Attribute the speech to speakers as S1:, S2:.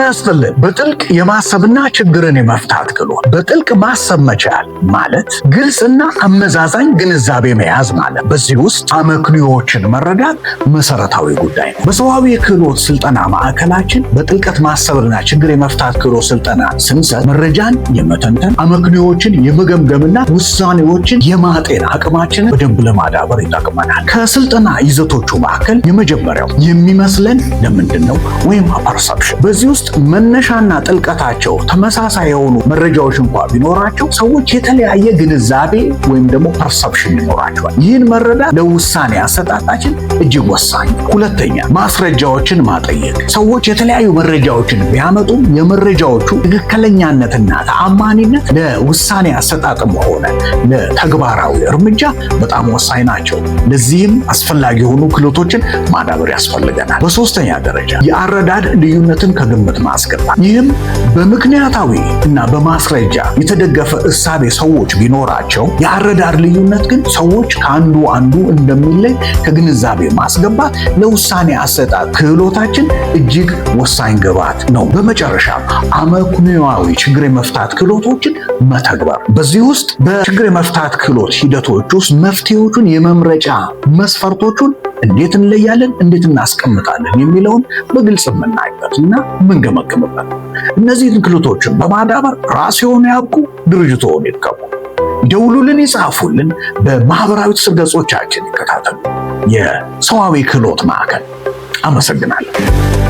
S1: ጤና ይስጥልን። በጥልቅ የማሰብና ችግርን የመፍታት ክህሎት። በጥልቅ ማሰብ መቻል ማለት ግልጽና አመዛዛኝ ግንዛቤ መያዝ ማለት። በዚህ ውስጥ አመክንዮዎችን መረዳት መሰረታዊ ጉዳይ ነው። በሰዋዊ የክህሎት ስልጠና ማዕከላችን በጥልቀት ማሰብና ችግር የመፍታት ክህሎት ስልጠና ስንሰጥ መረጃን የመተንተን አመክንዮዎችን የመገምገምና ውሳኔዎችን የማጤን አቅማችንን በደንብ ለማዳበር ይጠቅመናል። ከስልጠና ይዘቶቹ መካከል የመጀመሪያው የሚመስለን ለምንድን ነው ወይም ፐርሰፕሽን። በዚህ ውስጥ መነሻና ጥልቀታቸው ተመሳሳይ የሆኑ መረጃዎች እንኳ ቢኖራቸው ሰዎች የተለያየ ግንዛቤ ወይም ደግሞ ፐርሰፕሽን ይኖራቸዋል። ይህን መረዳት ለውሳኔ አሰጣጣችን እጅግ ወሳኝ። ሁለተኛ ማስረጃዎችን ማጠየቅ። ሰዎች የተለያዩ መረጃዎችን ቢያመጡም የመረጃዎቹ ትክክለኛነትና ተአማኒነት ለውሳኔ አሰጣጥም ሆነ ለተግባራዊ እርምጃ በጣም ወሳኝ ናቸው። ለዚህም አስፈላጊ የሆኑ ክህሎቶችን ማዳበር ያስፈልገናል። በሶስተኛ ደረጃ የአረዳድ ልዩነትን ከግምት ማስገባት። ይህም በምክንያታዊ እና በማስረጃ የተደገፈ እሳቤ ሰዎች ቢኖራቸው የአረዳድ ልዩነት ግን ሰዎች ከአንዱ እንደሚለይ ከግንዛቤ ማስገባት ለውሳኔ አሰጣጥ ክህሎታችን እጅግ ወሳኝ ግብዓት ነው። በመጨረሻ አመክንዮአዊ ችግር የመፍታት ክህሎቶችን መተግበር። በዚህ ውስጥ በችግር የመፍታት ክህሎት ሂደቶች ውስጥ መፍትሄዎቹን የመምረጫ መስፈርቶቹን እንዴት እንለያለን፣ እንዴት እናስቀምጣለን የሚለውን በግልጽ የምናይበት እና የምንገመግምበት። እነዚህን ክህሎቶችን በማዳበር ራስዎን ያብቁ፣ ድርጅትዎን ይጥቀሙ። ይደውሉልን፣ ይጻፉልን፣ በማህበራዊ ትስስር ገጾቻችን ይከታተሉ። የሰዋዊ ክህሎት ማዕከል። አመሰግናለሁ።